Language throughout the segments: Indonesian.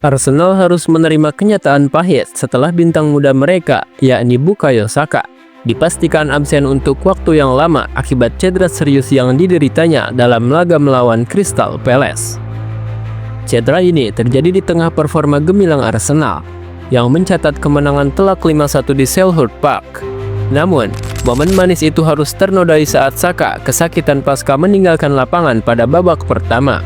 Arsenal harus menerima kenyataan pahit setelah bintang muda mereka, yakni Bukayo Saka, dipastikan absen untuk waktu yang lama akibat cedera serius yang dideritanya dalam laga melawan Crystal Palace. Cedera ini terjadi di tengah performa gemilang Arsenal, yang mencatat kemenangan telak 5-1 di Selhurst Park. Namun, momen manis itu harus ternodai saat Saka kesakitan pasca meninggalkan lapangan pada babak pertama.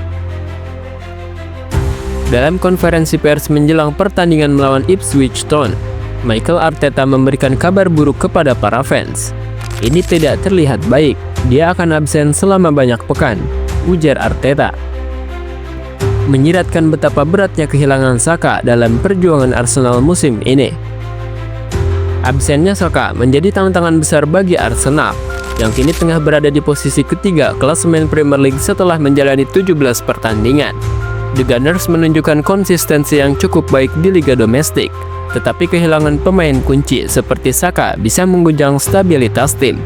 Dalam konferensi pers menjelang pertandingan melawan Ipswich Town, Mikel Arteta memberikan kabar buruk kepada para fans. "Ini tidak terlihat baik, dia akan absen selama banyak pekan," ujar Arteta. Menyiratkan betapa beratnya kehilangan Saka dalam perjuangan Arsenal musim ini. Absennya Saka menjadi tantangan besar bagi Arsenal, yang kini tengah berada di posisi ketiga klasemen Premier League setelah menjalani 17 pertandingan. The Gunners menunjukkan konsistensi yang cukup baik di liga domestik, tetapi kehilangan pemain kunci seperti Saka bisa mengguncang stabilitas tim.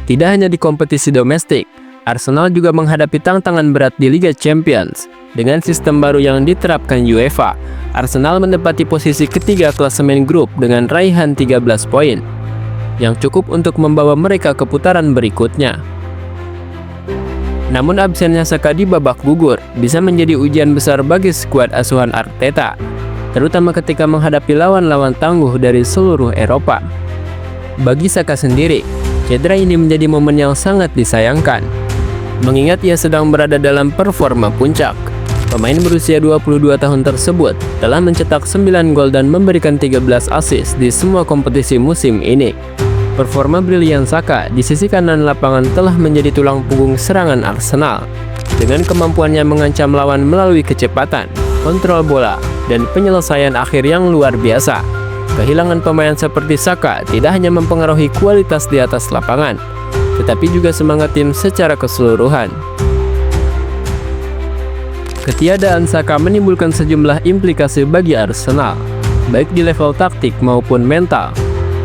Tidak hanya di kompetisi domestik, Arsenal juga menghadapi tantangan berat di Liga Champions. Dengan sistem baru yang diterapkan UEFA, Arsenal menempati posisi ketiga klasemen grup dengan raihan 13 poin, yang cukup untuk membawa mereka ke putaran berikutnya. Namun absennya Saka di babak gugur bisa menjadi ujian besar bagi skuad asuhan Arteta, terutama ketika menghadapi lawan-lawan tangguh dari seluruh Eropa. Bagi Saka sendiri, cedera ini menjadi momen yang sangat disayangkan, mengingat ia sedang berada dalam performa puncak. Pemain berusia 22 tahun tersebut telah mencetak 9 gol dan memberikan 13 assist di semua kompetisi musim ini. Performa brilian Saka di sisi kanan lapangan telah menjadi tulang punggung serangan Arsenal, dengan kemampuannya mengancam lawan melalui kecepatan, kontrol bola, dan penyelesaian akhir yang luar biasa. Kehilangan pemain seperti Saka tidak hanya mempengaruhi kualitas di atas lapangan, tetapi juga semangat tim secara keseluruhan. Ketiadaan Saka menimbulkan sejumlah implikasi bagi Arsenal, baik di level taktik maupun mental.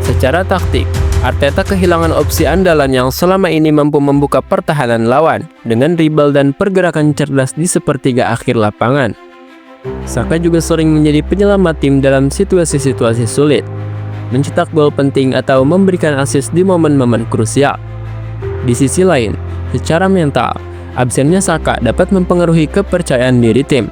Secara taktik, Arteta kehilangan opsi andalan yang selama ini mampu membuka pertahanan lawan dengan dribble dan pergerakan cerdas di sepertiga akhir lapangan. Saka juga sering menjadi penyelamat tim dalam situasi-situasi sulit, mencetak gol penting atau memberikan assist di momen-momen krusial. Di sisi lain, secara mental, absennya Saka dapat mempengaruhi kepercayaan diri tim.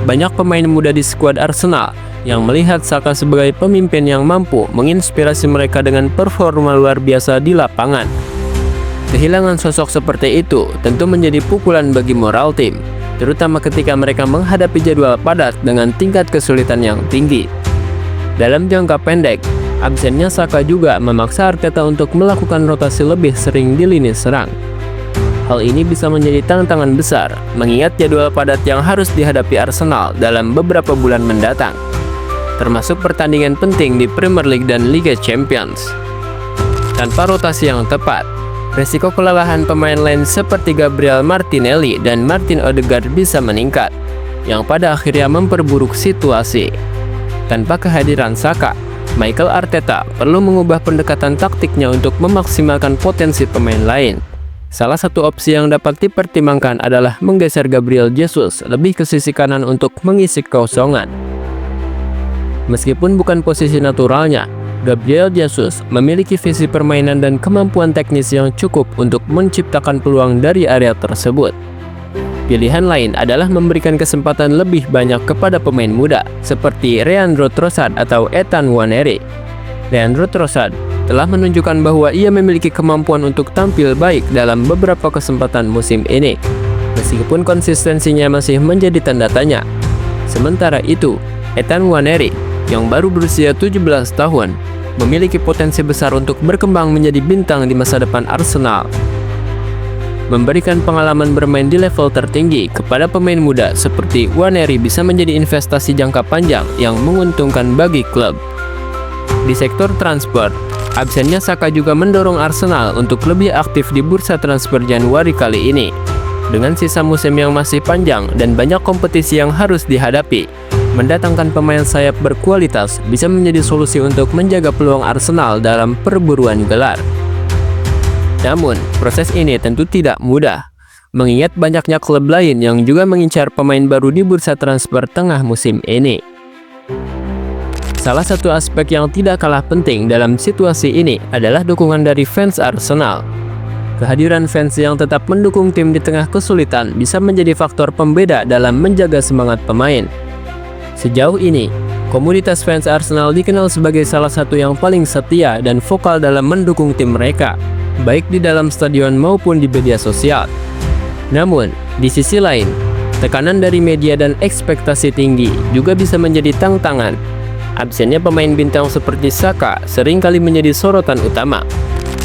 Banyak pemain muda di skuad Arsenal yang melihat Saka sebagai pemimpin yang mampu menginspirasi mereka dengan performa luar biasa di lapangan. Kehilangan sosok seperti itu tentu menjadi pukulan bagi moral tim, terutama ketika mereka menghadapi jadwal padat dengan tingkat kesulitan yang tinggi. Dalam jangka pendek, absennya Saka juga memaksa Arteta untuk melakukan rotasi lebih sering di lini serang. Hal ini bisa menjadi tantangan besar, mengingat jadwal padat yang harus dihadapi Arsenal dalam beberapa bulan mendatang, termasuk pertandingan penting di Premier League dan Liga Champions. Tanpa rotasi yang tepat, resiko kelelahan pemain lain seperti Gabriel Martinelli dan Martin Odegaard bisa meningkat, yang pada akhirnya memperburuk situasi. Tanpa kehadiran Saka, Mikel Arteta perlu mengubah pendekatan taktiknya untuk memaksimalkan potensi pemain lain. Salah satu opsi yang dapat dipertimbangkan adalah menggeser Gabriel Jesus lebih ke sisi kanan untuk mengisi kekosongan. Meskipun bukan posisi naturalnya, Gabriel Jesus memiliki visi permainan dan kemampuan teknis yang cukup untuk menciptakan peluang dari area tersebut. Pilihan lain adalah memberikan kesempatan lebih banyak kepada pemain muda seperti Leandro Trossard atau Ethan Nwaneri. Leandro Trossard telah menunjukkan bahwa ia memiliki kemampuan untuk tampil baik dalam beberapa kesempatan musim ini, meskipun konsistensinya masih menjadi tanda tanya. Sementara itu, Ethan Nwaneri yang baru berusia 17 tahun memiliki potensi besar untuk berkembang menjadi bintang di masa depan Arsenal. Memberikan pengalaman bermain di level tertinggi kepada pemain muda seperti Nwaneri bisa menjadi investasi jangka panjang yang menguntungkan bagi klub. Di sektor transfer, absennya Saka juga mendorong Arsenal untuk lebih aktif di bursa transfer Januari kali ini. Dengan sisa musim yang masih panjang dan banyak kompetisi yang harus dihadapi, mendatangkan pemain sayap berkualitas bisa menjadi solusi untuk menjaga peluang Arsenal dalam perburuan gelar. Namun, proses ini tentu tidak mudah, mengingat banyaknya klub lain yang juga mengincar pemain baru di bursa transfer tengah musim ini. Salah satu aspek yang tidak kalah penting dalam situasi ini adalah dukungan dari fans Arsenal. Kehadiran fans yang tetap mendukung tim di tengah kesulitan bisa menjadi faktor pembeda dalam menjaga semangat pemain. Sejauh ini, komunitas fans Arsenal dikenal sebagai salah satu yang paling setia dan vokal dalam mendukung tim mereka, baik di dalam stadion maupun di media sosial. Namun, di sisi lain, tekanan dari media dan ekspektasi tinggi juga bisa menjadi tantangan. Absennya pemain bintang seperti Saka seringkali menjadi sorotan utama,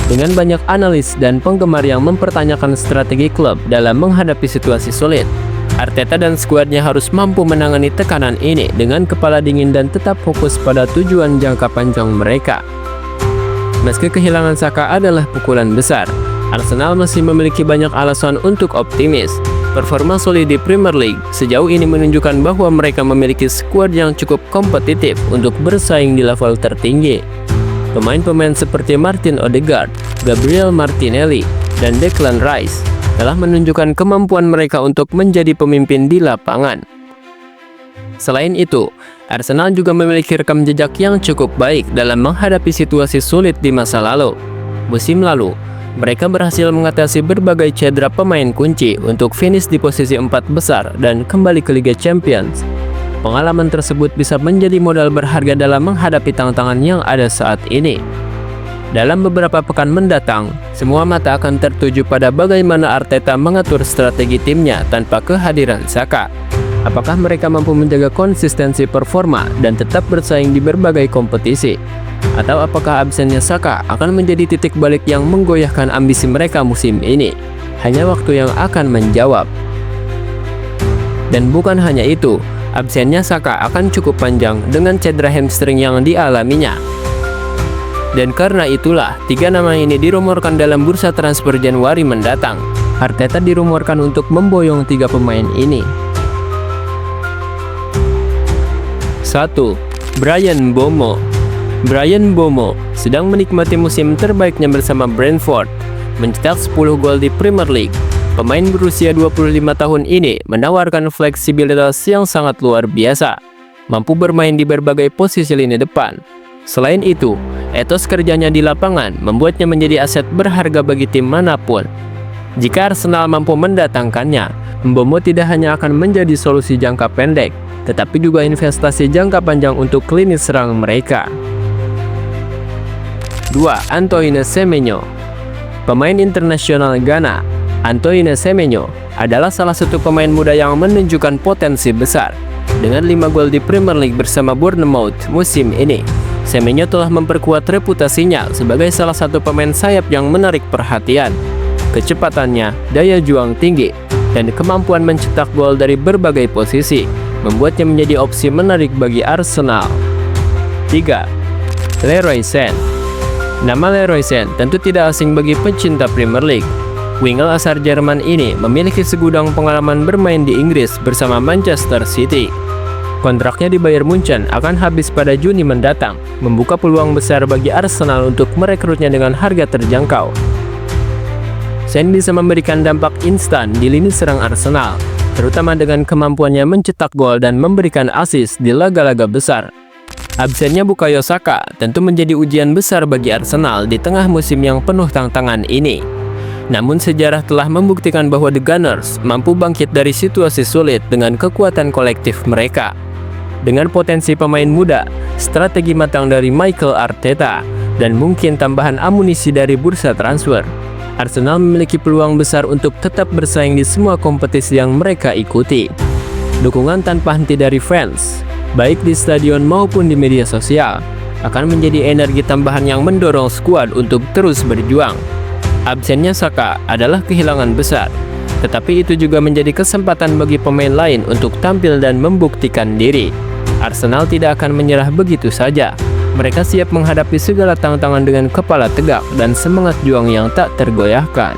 dengan banyak analis dan penggemar yang mempertanyakan strategi klub dalam menghadapi situasi sulit. Arteta dan skuadnya harus mampu menangani tekanan ini dengan kepala dingin dan tetap fokus pada tujuan jangka panjang mereka. Meski kehilangan Saka adalah pukulan besar, Arsenal masih memiliki banyak alasan untuk optimis. Performa solid di Premier League sejauh ini menunjukkan bahwa mereka memiliki skuad yang cukup kompetitif untuk bersaing di level tertinggi. Pemain-pemain seperti Martin Odegaard, Gabriel Martinelli, dan Declan Rice telah menunjukkan kemampuan mereka untuk menjadi pemimpin di lapangan. Selain itu, Arsenal juga memiliki rekam jejak yang cukup baik dalam menghadapi situasi sulit di masa lalu. Musim lalu, mereka berhasil mengatasi berbagai cedera pemain kunci untuk finish di posisi 4 besar dan kembali ke Liga Champions. Pengalaman tersebut bisa menjadi modal berharga dalam menghadapi tantangan yang ada saat ini. Dalam beberapa pekan mendatang, semua mata akan tertuju pada bagaimana Arteta mengatur strategi timnya tanpa kehadiran Saka. Apakah mereka mampu menjaga konsistensi performa dan tetap bersaing di berbagai kompetisi? Atau apakah absennya Saka akan menjadi titik balik yang menggoyahkan ambisi mereka musim ini? Hanya waktu yang akan menjawab. Dan bukan hanya itu, absennya Saka akan cukup panjang dengan cedera hamstring yang dialaminya. Dan karena itulah, 3 nama ini dirumorkan dalam bursa transfer Januari mendatang. Arteta dirumorkan untuk memboyong 3 pemain ini. 1. Bryan Mbeumo. Bryan Mbeumo sedang menikmati musim terbaiknya bersama Brentford, mencetak 10 gol di Premier League. Pemain berusia 25 tahun ini menawarkan fleksibilitas yang sangat luar biasa, mampu bermain di berbagai posisi lini depan. Selain itu, etos kerjanya di lapangan membuatnya menjadi aset berharga bagi tim manapun. Jika Arsenal mampu mendatangkannya, Mbeumo tidak hanya akan menjadi solusi jangka pendek, tetapi juga investasi jangka panjang untuk lini serang mereka. 2. Antoine Semenyo. Pemain internasional Ghana, Antoine Semenyo adalah salah satu pemain muda yang menunjukkan potensi besar. Dengan 5 gol di Premier League bersama Bournemouth musim ini, Semenyo telah memperkuat reputasinya sebagai salah satu pemain sayap yang menarik perhatian. Kecepatannya, daya juang tinggi, dan kemampuan mencetak gol dari berbagai posisi membuatnya menjadi opsi menarik bagi Arsenal. 3. Leroy Sane. Nama Leroy Sane tentu tidak asing bagi pecinta Premier League. Winger asal Jerman ini memiliki segudang pengalaman bermain di Inggris bersama Manchester City. Kontraknya di Bayern Munchen akan habis pada Juni mendatang, membuka peluang besar bagi Arsenal untuk merekrutnya dengan harga terjangkau. Sane bisa memberikan dampak instan di lini serang Arsenal, terutama dengan kemampuannya mencetak gol dan memberikan assist di laga-laga besar. Absennya Bukayo Saka tentu menjadi ujian besar bagi Arsenal di tengah musim yang penuh tantangan ini. Namun sejarah telah membuktikan bahwa The Gunners mampu bangkit dari situasi sulit dengan kekuatan kolektif mereka. Dengan potensi pemain muda, strategi matang dari Mikel Arteta, dan mungkin tambahan amunisi dari bursa transfer, Arsenal memiliki peluang besar untuk tetap bersaing di semua kompetisi yang mereka ikuti. Dukungan tanpa henti dari fans, baik di stadion maupun di media sosial, akan menjadi energi tambahan yang mendorong skuad untuk terus berjuang. Absennya Saka adalah kehilangan besar, tetapi itu juga menjadi kesempatan bagi pemain lain untuk tampil dan membuktikan diri. Arsenal tidak akan menyerah begitu saja. Mereka siap menghadapi segala tantangan dengan kepala tegak dan semangat juang yang tak tergoyahkan.